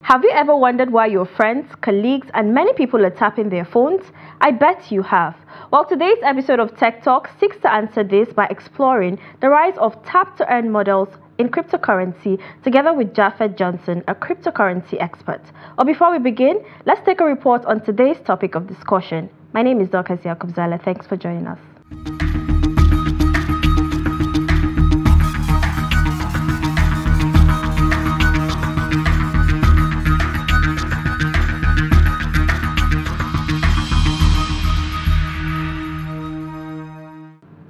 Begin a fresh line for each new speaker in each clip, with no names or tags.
Have you ever wondered why your friends, colleagues, and many people are tapping their phones? I bet you have. Well, today's episode of Tech Talk seeks to answer this by exploring the rise of tap-to-earn models in cryptocurrency together with Japheth Johnson, a cryptocurrency expert. But before we begin, let's take a report on today's topic of discussion. My name is Dorcas Yakubu. Thanks for joining us.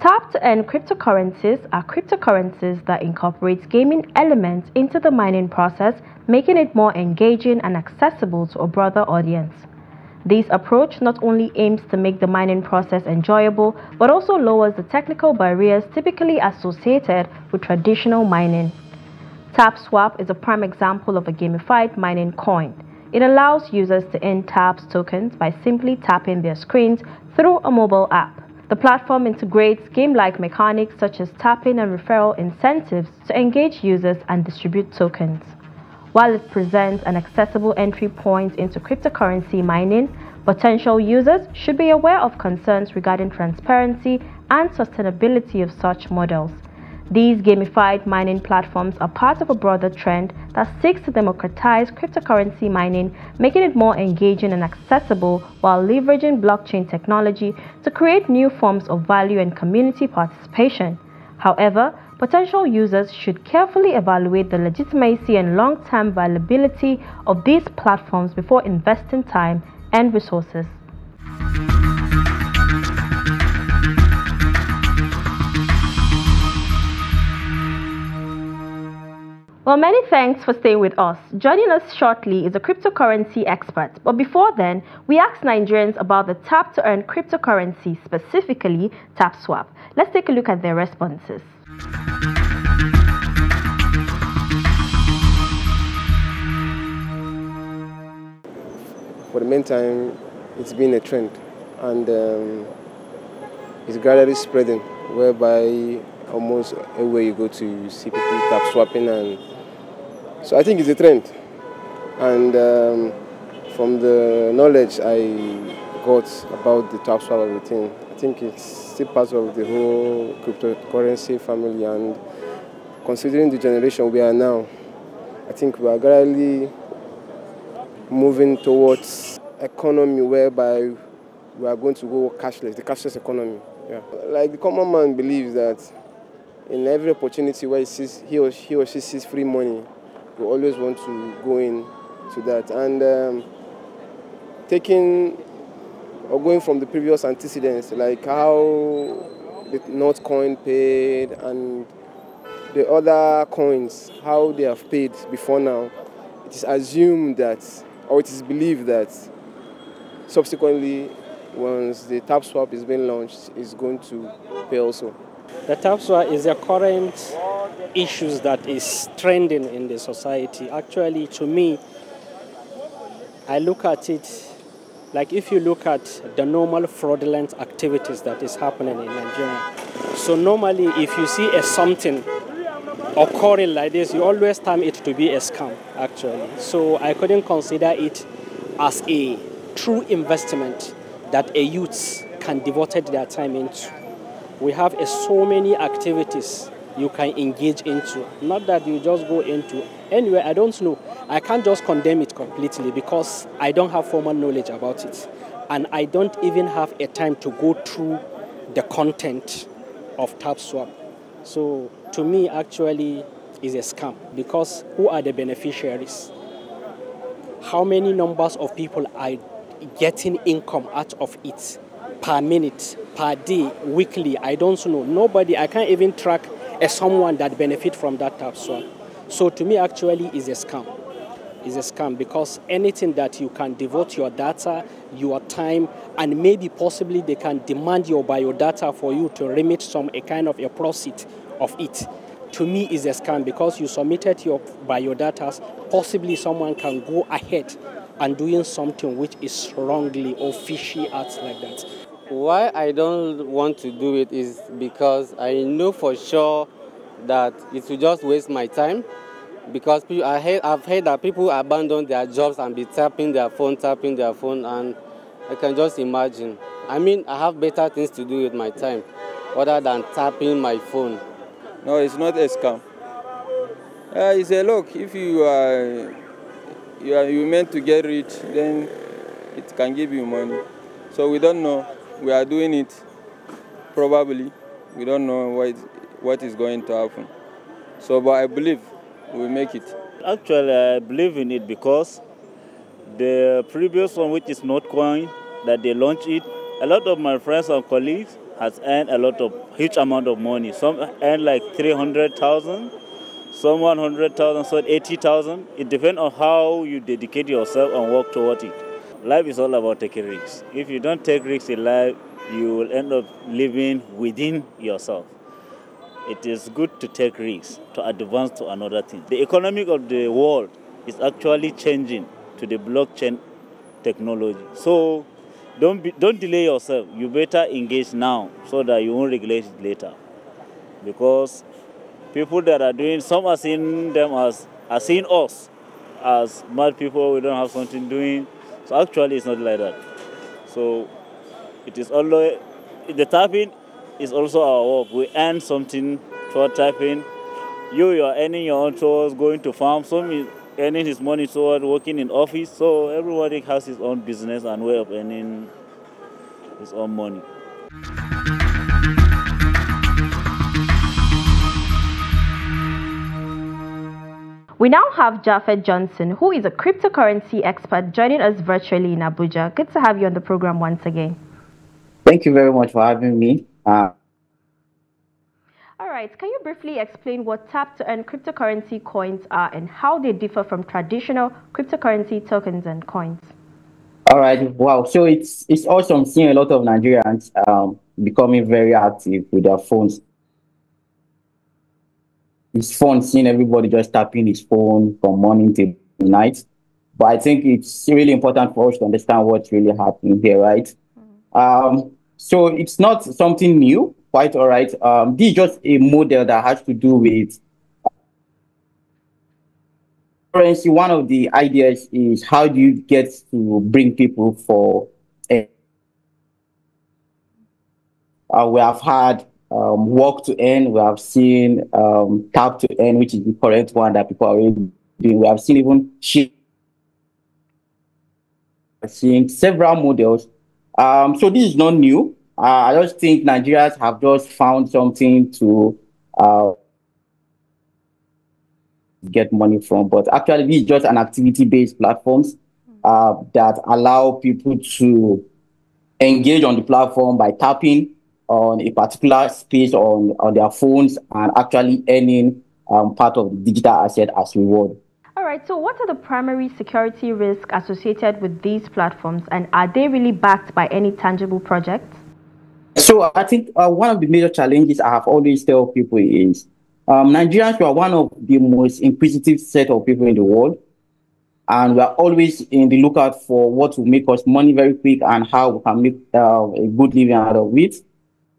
Tap-to-earn cryptocurrencies are cryptocurrencies that incorporate gaming elements into the mining process, making it more engaging and accessible to a broader audience. This approach not only aims to make the mining process enjoyable, but also lowers the technical barriers typically associated with traditional mining. TapSwap is a prime example of a gamified mining coin. It allows users to earn TAPS tokens by simply tapping their screens through a mobile app. The platform integrates game-like mechanics such as tapping and referral incentives to engage users and distribute tokens. While it presents an accessible entry point into cryptocurrency mining, potential users should be aware of concerns regarding transparency and sustainability of such models. These gamified mining platforms are part of a broader trend that seeks to democratize cryptocurrency mining, making it more engaging and accessible while leveraging blockchain technology to create new forms of value and community participation. However, potential users should carefully evaluate the legitimacy and long-term viability of these platforms before investing time and resources. Well, many thanks for staying with us. Joining us shortly is a cryptocurrency expert. But before then, we asked Nigerians about the tap-to-earn cryptocurrency, specifically TapSwap. Let's take a look at their responses.
For the meantime, it's been a trend, and it's gradually spreading, whereby almost everywhere you go to, you see people tap swapping, and so I think it's a trend. And from the knowledge I got about the tap swap everything, I think it's still part of the whole cryptocurrency family. And considering the generation we are now, I think we are gradually moving towards economy whereby we are going to go cashless, the cashless economy. Yeah. Like the common man believes that in every opportunity where he or she sees free money, we always want to go into that. And going from the previous antecedents, like how the North coin paid and the other coins, how they have paid before now, it is assumed that, or it is believed that subsequently, once the TapSwap is being launched, is going to pay also.
The TapSwap is a current issue that is trending in the society. Actually, to me, I look at it like if you look at the normal fraudulent activities that is happening in Nigeria. So normally, if you see something occurring like this, you always term it to be a scam, actually. So I couldn't consider it as a true investment that a youth can devote their time into. We have so many activities you can engage into. Not that you just go into. Anyway, I don't know. I can't just condemn it completely because I don't have formal knowledge about it. And I don't even have a time to go through the content of TapSwap. So to me, actually, is a scam because who are the beneficiaries? How many numbers of people are getting income out of it per minute, per day, weekly? I don't know. Nobody, I can't even track someone that benefit from that TapSwap. So to me, actually, is a scam. Is a scam because anything that you can devote your data, your time, and maybe possibly they can demand your biodata for you to remit a kind of a profit of it. To me, is a scam because you submitted your biodata. Possibly someone can go ahead and doing something which is wrongly or fishy acts like that.
Why I don't want to do it is because I know for sure that it will just waste my time because I've heard that people abandon their jobs and be tapping their phone, and I can just imagine. I mean, I have better things to do with my time other than tapping my phone.
No, it's not a scam. It's a look. If you meant to get rich, then it can give you money. So we don't know. We are doing it. Probably. We don't know what is going to happen. So, but I believe we'll make it.
Actually, I believe in it because the previous one, which is Notcoin, that they launched it, a lot of my friends and colleagues has earned huge amount of money. Some earn like 300,000, some 100,000, some 80,000. It depends on how you dedicate yourself and work toward it. Life is all about taking risks. If you don't take risks in life, you will end up living within yourself. It is good to take risks to advance to another thing. The economy of the world is actually changing to the blockchain technology. So don't delay yourself. You better engage now so that you won't regret it later. Because people that are doing, some are seeing us as mad people. We don't have something doing. So actually, it's not like that. So it is always, the tapping is also our work. We earn something toward tapping. You are earning your own towards going to farm. Some is earning his money toward working in office. So everybody has his own business and way of earning his own money.
We now have Japheth Johnson, who is a cryptocurrency expert, joining us virtually in Abuja. Good to have you on the program once again.
Thank you very much for having me.
All right, can you briefly explain what tap-to-earn cryptocurrency coins are and how they differ from traditional cryptocurrency tokens and coins?
All right, wow. So it's awesome seeing a lot of Nigerians becoming very active with their phones. It's fun seeing everybody just tapping his phone from morning till night. But I think it's really important for us to understand what's really happening here, right? So it's not something new, quite all right. This is just a model that has to do with currency. One of the ideas is how do you get to bring people for we have had work to earn, we have seen tap to earn, which is the current one that people are already doing. We have seen even seeing several models. So this is not new. I just think Nigerians have just found something to get money from. But actually, this is just an activity-based platforms that allow people to engage on the platform by tapping on a particular space on their phones and actually earning part of the digital asset as reward.
All right, so what are the primary security risks associated with these platforms, and are they really backed by any tangible projects?
So I think one of the major challenges I have always tell people is Nigerians are one of the most inquisitive set of people in the world, and we are always in the lookout for what will make us money very quick and how we can make a good living out of it.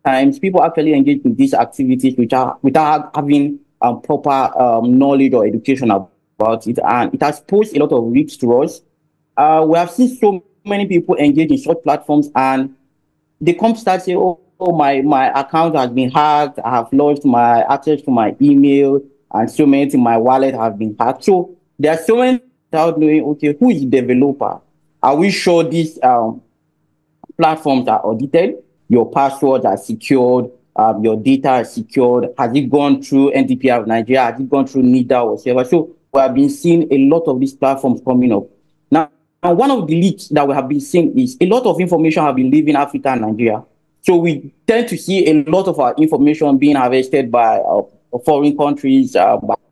Times people actually engage in these activities without having proper knowledge or education about it, and it has posed a lot of risks to us. We have seen so many people engage in such platforms, and they come start saying, "Oh, my account has been hacked. I have lost my access to my email, and so many things. My wallet have been hacked." So there are so many without knowing, okay, who is the developer? Are we sure these platforms are audited? Your passwords are secured, your data is secured. Has it gone through NDPR of Nigeria? Has it gone through NIDA or whatever? So we have been seeing a lot of these platforms coming up. Now, one of the leaks that we have been seeing is a lot of information have been leaving Africa and Nigeria. So we tend to see a lot of our information being harvested by foreign countries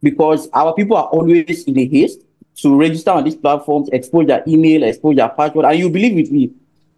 because our people are always in a haste to register on these platforms, expose their email, expose their password, and you believe with me,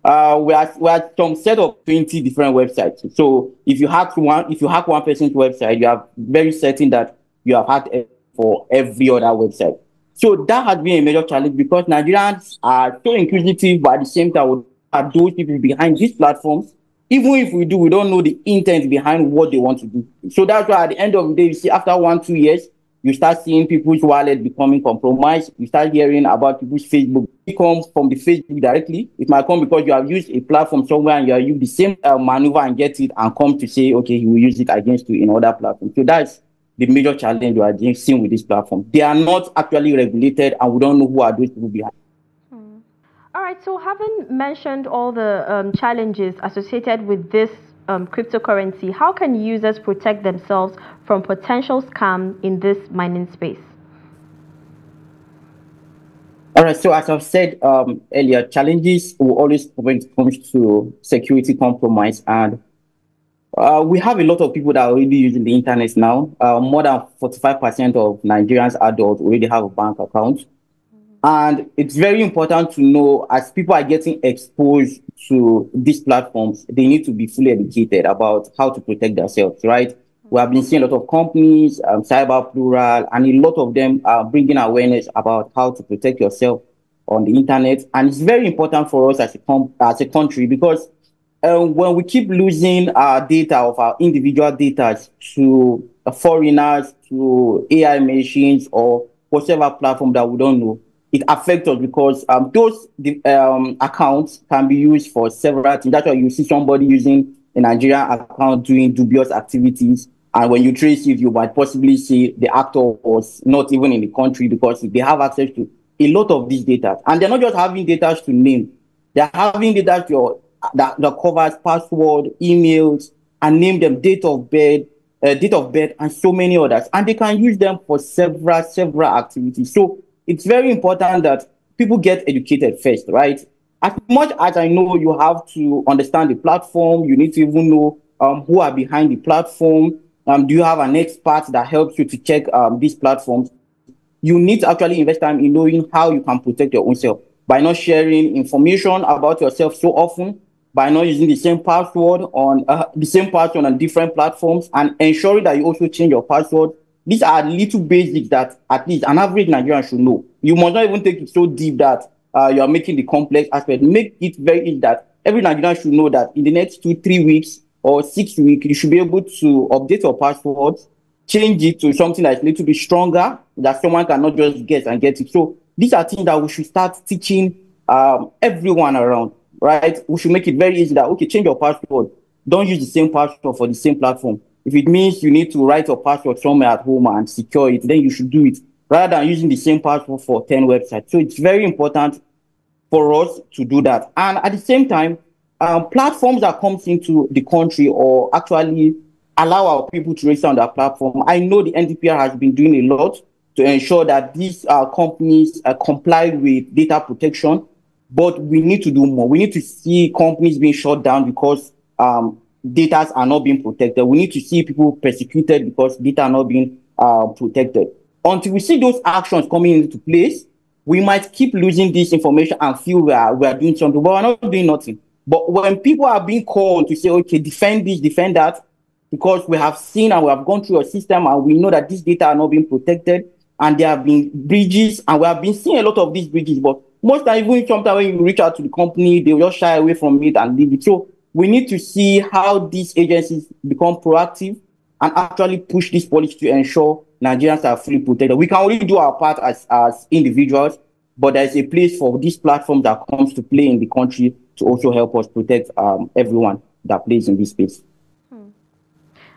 we are some set of 20 different websites. So if you hack one person's website, you are very certain that you have hacked for every other website. So that has been a major challenge because Nigerians are so inquisitive, but at the same time, are those people behind these platforms. Even if we do, we don't know the intent behind what they want to do. So that's why at the end of the day, you see, after 1-2 years, You start seeing people's wallet becoming compromised. You start hearing about people's Facebook. It comes from the Facebook directly. It might come because you have used a platform somewhere and you have used the same maneuver and get it and come to say, okay, he will use it against you in other platforms. So that's the major challenge we are seeing with this platform. They are not actually regulated and we don't know who are those people behind.
All right, so having mentioned all the challenges associated with this cryptocurrency, how can users protect themselves from potential scam in this mining space?
All right, so as I've said earlier, challenges will always when it comes to security compromise, and we have a lot of people that are already using the internet now. More than 45% of Nigerians adults already have a bank account. And it's very important to know, as people are getting exposed to these platforms, they need to be fully educated about how to protect themselves, right? We have been seeing a lot of companies, Cyber Plural, and a lot of them are bringing awareness about how to protect yourself on the internet. And it's very important for us as a country because when we keep losing our data of our individual data to foreigners, to AI machines, or whatever platform that we don't know, it affects us because those accounts can be used for several things. That's why you see somebody using a Nigerian account doing dubious activities. And when you trace it, you might possibly see the actor was not even in the country because they have access to a lot of these data. And they're not just having data to name. They're having data that covers password, emails, and name them, date of birth, and so many others. And they can use them for several activities. So it's very important that people get educated first, right? As much as I know you have to understand the platform, you need to even know who are behind the platform. Do you have an expert that helps you to check these platforms? You need to actually invest time in knowing how you can protect your own self by not sharing information about yourself so often, by not using the same password on different platforms, and ensuring that you also change your password. These are little basics that at least an average Nigerian should know. You must not even take it so deep that you are making the complex aspect. Make it very easy that every Nigerian should know that in the next 2-3 weeks or 6 weeks, you should be able to update your password, change it to something that's a little bit stronger, that someone cannot just guess and get it. So these are things that we should start teaching everyone around, right? We should make it very easy that, okay, change your password. Don't use the same password for the same platform. If it means you need to write your password somewhere at home and secure it, then you should do it rather than using the same password for 10 websites. So it's very important for us to do that. And at the same time, platforms that comes into the country or actually allow our people to register on that platform. I know the NDPR has been doing a lot to ensure that these companies comply with data protection, but we need to do more. We need to see companies being shut down because data are not being protected. We need to see people persecuted because data are not being protected. Until we see those actions coming into place, we might keep losing this information and feel we are doing something, but we're not doing nothing. But when people are being called to say, okay, defend this, defend that, because we have seen and we have gone through a system and we know that these data are not being protected and there have been breaches, and we have been seeing a lot of these breaches, but most times, even sometimes when you reach out to the company, they will just shy away from it and leave it. So we need to see how these agencies become proactive and actually push this policy to ensure Nigerians are fully protected. We can only do our part as individuals, but there's a place for this platform that comes to play in the country to also help us protect everyone that plays in this space.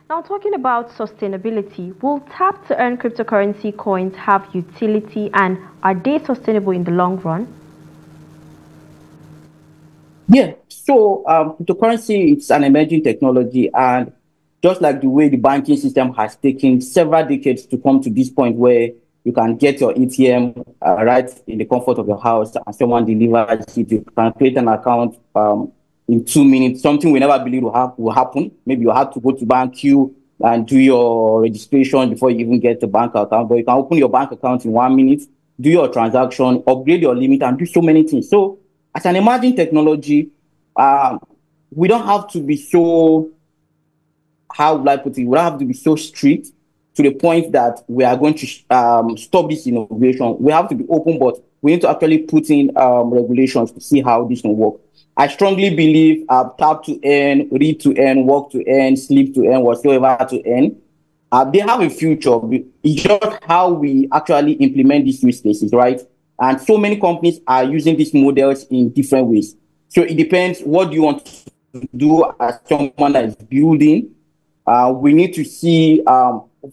Now, talking about sustainability, will tap-to-earn cryptocurrency coins have utility, and are they sustainable in the long run?
Yeah, so cryptocurrency, it's an emerging technology, and just like the way the banking system has taken several decades to come to this point where you can get your ATM right in the comfort of your house and someone delivers it, you can create an account in 2 minutes, something we never believed will happen. Maybe you have to go to bank queue and do your registration before you even get the bank account, but you can open your bank account in 1 minute, do your transaction, upgrade your limit, and do so many things. So as an emerging technology, we don't have to be so, how would I put it, we don't have to be so strict to the point that we are going to stop this innovation. We have to be open, but we need to actually put in regulations to see how this can work. I strongly believe tap to earn, read to earn, work to earn, sleep to earn, whatsoever to earn. They have a future. It's just how we actually implement these use cases, right? And so many companies are using these models in different ways. So it depends what you want to do as someone that is building. We need to see,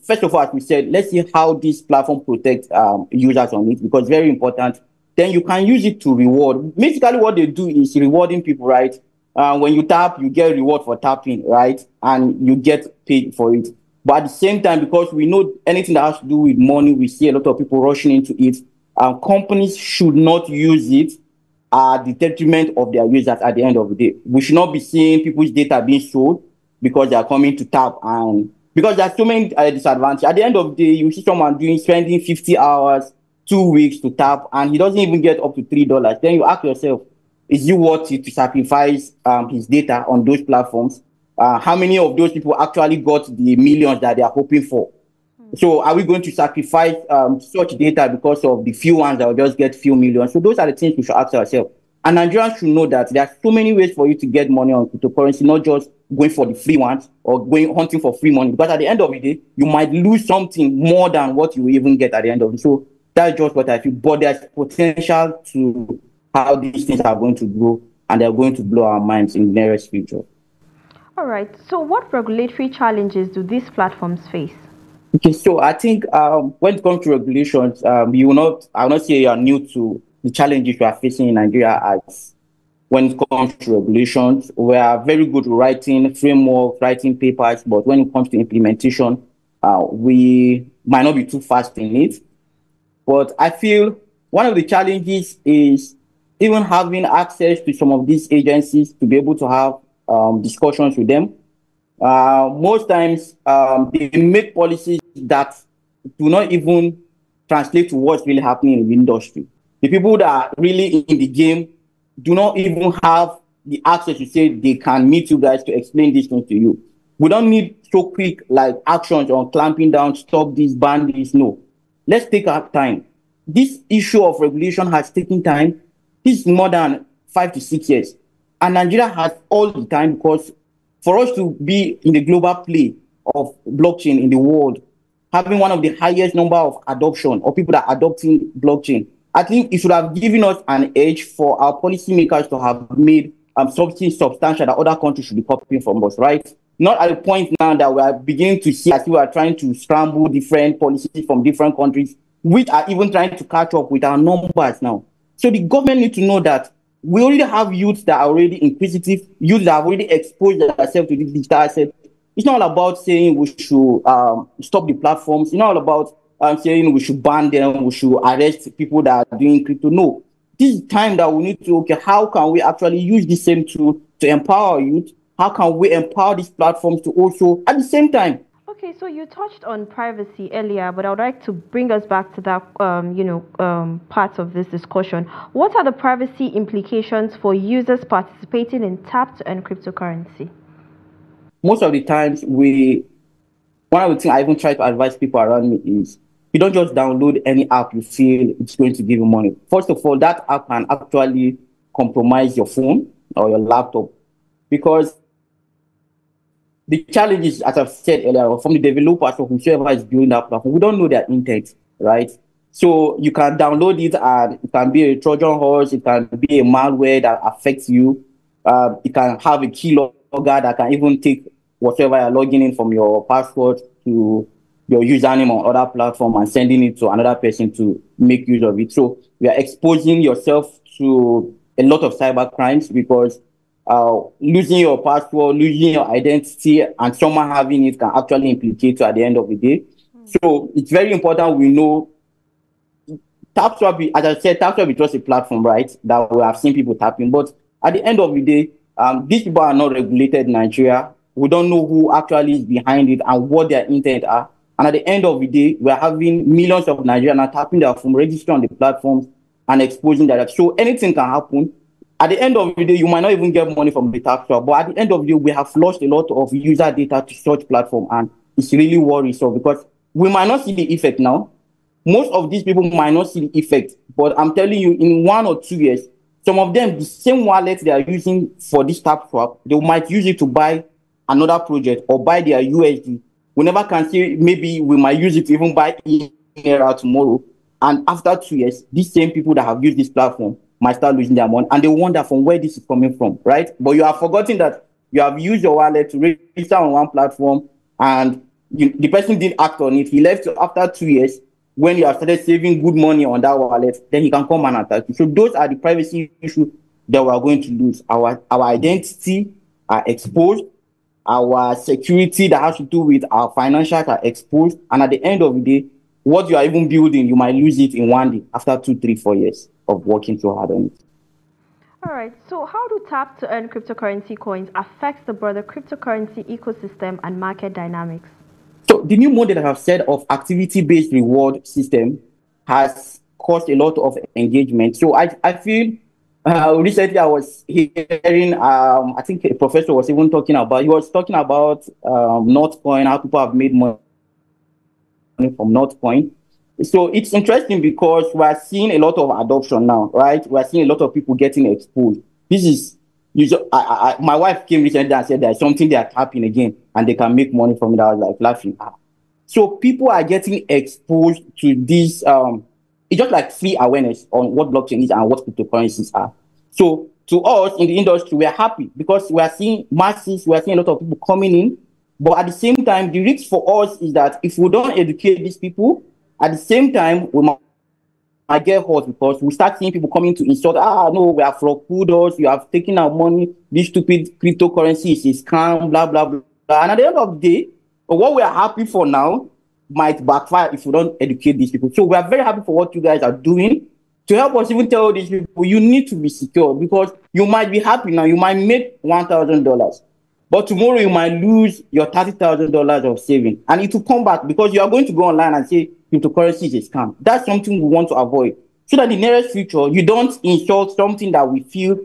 first of all, as we said, let's see how this platform protects users on it, because it's very important. Then you can use it to reward. Basically, what they do is rewarding people, right? When you tap, you get reward for tapping, right? And you get paid for it. But at the same time, because we know anything that has to do with money, we see a lot of people rushing into it. Companies should not use it at the detriment of their users at the end of the day. We should not be seeing people's data being sold because they are coming to tap, and because there are so many disadvantages. At the end of the day, you see someone spending 50 hours, 2 weeks to tap, and he doesn't even get up to $3. Then you ask yourself, is it worth it to sacrifice his data on those platforms? How many of those people actually got the millions that they are hoping for? So are we going to sacrifice such data because of the few ones that will just get few millions? So those are the things we should ask ourselves. And Nigerians should know that there are so many ways for you to get money on cryptocurrency, not just going for the free ones or going hunting for free money. Because at the end of the day, you might lose something more than what you even get at the end of it. So that's just what I feel. But there's potential to how these things are going to grow, and they're going to blow our minds in the nearest future.
All right. So what regulatory challenges do these platforms face?
Okay, so I think when it comes to regulations, I will not say you are new to the challenges we are facing in Nigeria. As when it comes to regulations, we are very good at writing frameworks, writing papers, but when it comes to implementation, we might not be too fast in it. But I feel one of the challenges is even having access to some of these agencies to be able to have discussions with them. Most times, they make policies that do not even translate to what's really happening in the industry. The people that are really in the game do not even have the access to say they can meet you guys to explain these things to you. We don't need so quick like actions on clamping down, stop this, ban this. No, let's take our time. This issue of regulation has taken time. This is more than 5 to 6 years. And Nigeria has all the time, because for us to be in the global play of blockchain in the world, having one of the highest number of adoption or people that are adopting blockchain, I think it should have given us an edge for our policymakers to have made something substantial that other countries should be copying from us, right? Not at the point now that we are beginning to see as we are trying to scramble different policies from different countries, which are even trying to catch up with our numbers now. So the government needs to know that we already have youths that are already inquisitive, youths that have already exposed themselves to the digital asset. It's not all about saying we should stop the platforms. It's not all about saying we should ban them, we should arrest people that are doing crypto. No, this is time that we need to, okay, how can we actually use the same tool to empower youth? How can we empower these platforms to also, at the same time?
Okay, so you touched on privacy earlier, but I would like to bring us back to that, part of this discussion. What are the privacy implications for users participating in tap to earn cryptocurrency?
Most of the times, one of the things I even try to advise people around me is, you don't just download any app you feel it's going to give you money. First of all, that app can actually compromise your phone or your laptop, because the challenges, as I've said earlier, from the developers or whoever is building that platform, we don't know their intent, right? So you can download it and it can be a Trojan horse, it can be a malware that affects you. It can have a keylogger that can even take whatever you're logging in from your password to your username on other platform and sending it to another person to make use of it. So you are exposing yourself to a lot of cyber crimes, because losing your password, losing your identity, and someone having it can actually implicate you at the end of the day. So it's very important we know TapSwap, as I said, TapSwap is just a platform, right, that we have seen people tapping. But at the end of the day, these people are not regulated in Nigeria. We don't know who actually is behind it and what their intent are. And at the end of the day, we're having millions of Nigerians tapping their phone, registering on the platforms and exposing that. So anything can happen. At the end of the day, you might not even get money from the TapSwap, but at the end of the day, we have lost a lot of user data to such platform, and it's really worrisome, because we might not see the effect now. Most of these people might not see the effect, but I'm telling you, in 1 or 2 years, some of them, the same wallet they are using for this TapSwap, they might use it to buy another project or buy their USD We never can say maybe we might use it to even buy era tomorrow. And after 2 years, these same people that have used this platform might start losing their money, and they wonder from where this is coming from, right? But you have forgotten that you have used your wallet to register on one platform, and the person didn't act on it. He left after 2 years when you have started saving good money on that wallet. Then he can come and attack you. So those are the privacy issues that we are going to lose. Our identity are exposed. Our security that has to do with our financials are exposed. And at the end of the day, what you are even building, you might lose it in 1 day after 2, 3, 4 years of working so hard on it.
All right. So how do tap to earn cryptocurrency coins affect the broader cryptocurrency ecosystem and market dynamics?
So the new model that I've said of activity-based reward system has caused a lot of engagement. So I feel recently I was hearing, I think a professor was even talking about, Northcoin, how people have made money from Northcoin. So it's interesting because we are seeing a lot of adoption now, right? We are seeing a lot of people getting exposed. This is, my wife came recently and said there's something they are tapping again and they can make money from it. I was like laughing. So people are getting exposed to this. It's just like free awareness on what blockchain is and what cryptocurrencies are. So to us in the industry, we are happy because we are seeing masses, we are seeing a lot of people coming in. But at the same time, the risk for us is that if we don't educate these people, at the same time, we might get hurt because we start seeing people coming to insult, no, we have frauded us, you have taken our money, this stupid cryptocurrency is a scam, blah, blah, blah. And at the end of the day, what we are happy for now might backfire if we don't educate these people. So we are very happy for what you guys are doing to help us even tell these people you need to be secure, because you might be happy now, you might make $1,000. But tomorrow you might lose your $30,000 of saving, and it will come back because you are going to go online and say cryptocurrency is a scam. That's something we want to avoid, so that in the nearest future you don't insult something that we feel,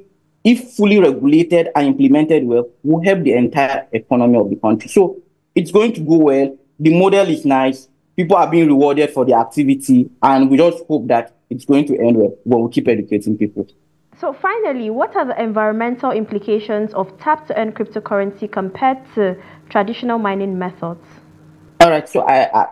if fully regulated and implemented well, will help the entire economy of the country. So it's going to go well. The model is nice. People are being rewarded for their activity, and we just hope that it's going to end well when we keep educating people.
So finally, what are the environmental implications of tap-to-earn cryptocurrency compared to traditional mining methods?
All right, so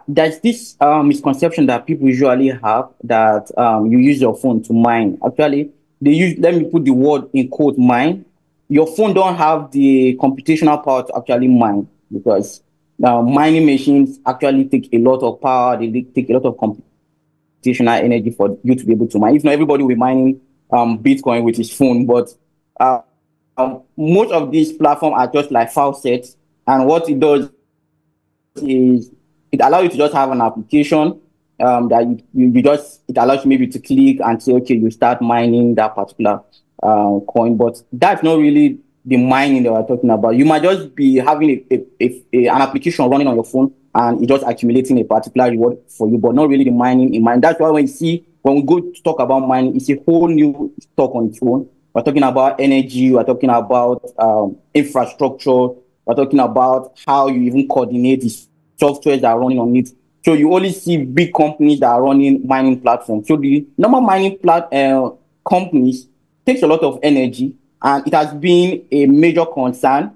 there's this misconception that people usually have that you use your phone to mine. Actually, let me put the word in quote, mine. Your phone don't have the computational power to actually mine, because mining machines actually take a lot of power. They take a lot of computational energy for you to be able to mine. If not, everybody will be mining Bitcoin with his phone, but most of these platforms are just like faucets, and what it does is it allows you to just have an application that it allows you maybe to click and say, okay, you start mining that particular coin, but that's not really the mining that we're talking about. You might just be having an application running on your phone and it's just accumulating a particular reward for you, but not really the mining in mind. That's why when we go to talk about mining, it's a whole new talk on its own. We're talking about energy, we're talking about infrastructure, we're talking about how you even coordinate the software that are running on it. So you only see big companies that are running mining platforms. So the normal mining companies takes a lot of energy, and it has been a major concern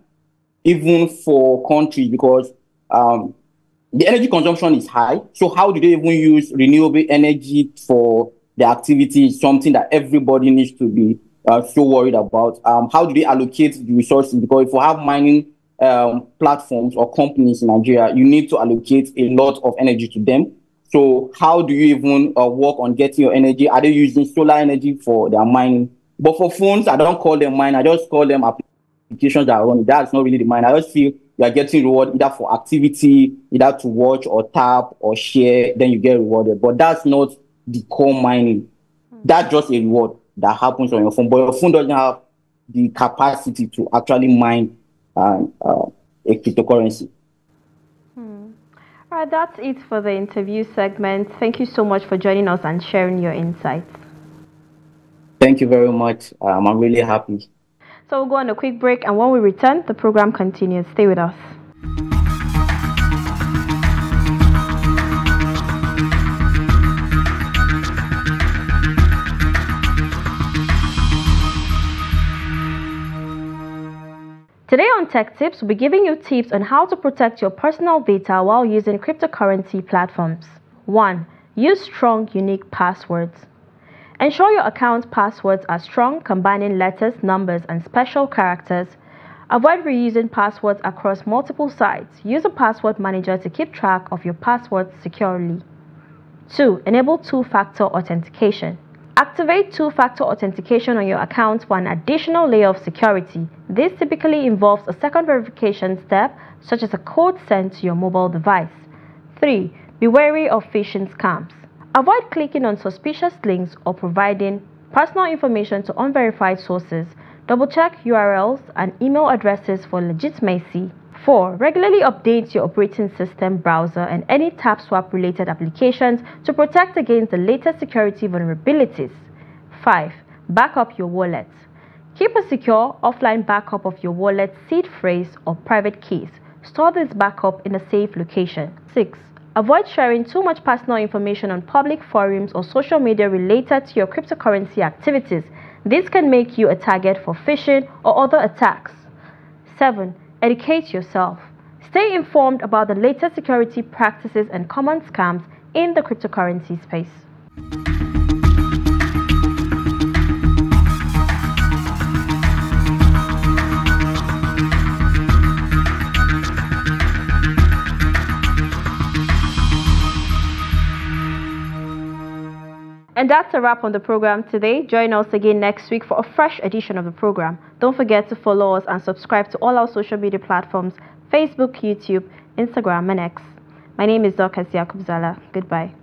even for countries, because the energy consumption is high. So how do they even use renewable energy for the activity is something that everybody needs to be so worried about. How do they allocate the resources? Because if we have mining platforms or companies in Nigeria, you need to allocate a lot of energy to them. So how do you even work on getting your energy? Are they using solar energy for their mining? But for phones, I don't call them mine. I just call them applications that are running. That's not really the mine. I just feel you are getting rewarded either for activity, either to watch or tap or share, then you get rewarded. But that's not the core mining. That's just a reward that happens on your phone. But your phone doesn't have the capacity to actually mine a cryptocurrency.
All right, that's it for the interview segment. Thank you so much for joining us and sharing your insights.
Thank you very much. I'm really happy.
So we'll go on a quick break, and when we return, the program continues. Stay with us. Today on Tech Tips, we'll be giving you tips on how to protect your personal data while using cryptocurrency platforms. 1. Use strong, unique passwords. Ensure your account passwords are strong, combining letters, numbers, and special characters. Avoid reusing passwords across multiple sites. Use a password manager to keep track of your passwords securely. 2. Enable two-factor authentication. Activate two-factor authentication on your account for an additional layer of security. This typically involves a second verification step, such as a code sent to your mobile device. 3. Be wary of phishing scams. Avoid clicking on suspicious links or providing personal information to unverified sources. Double-check URLs and email addresses for legitimacy. 4. Regularly update your operating system, browser, and any tap swap related applications to protect against the latest security vulnerabilities. 5. Back up your wallet. Keep a secure offline backup of your wallet's seed phrase or private keys. Store this backup in a safe location. 6. Avoid sharing too much personal information on public forums or social media related to your cryptocurrency activities. This can make you a target for phishing or other attacks. 7. Educate yourself. Stay informed about the latest security practices and common scams in the cryptocurrency space. And that's a wrap on the program today. Join us again next week for a fresh edition of the program. Don't forget to follow us and subscribe to all our social media platforms: Facebook, YouTube, Instagram, and X. My name is Dorcas Yakubu. Goodbye.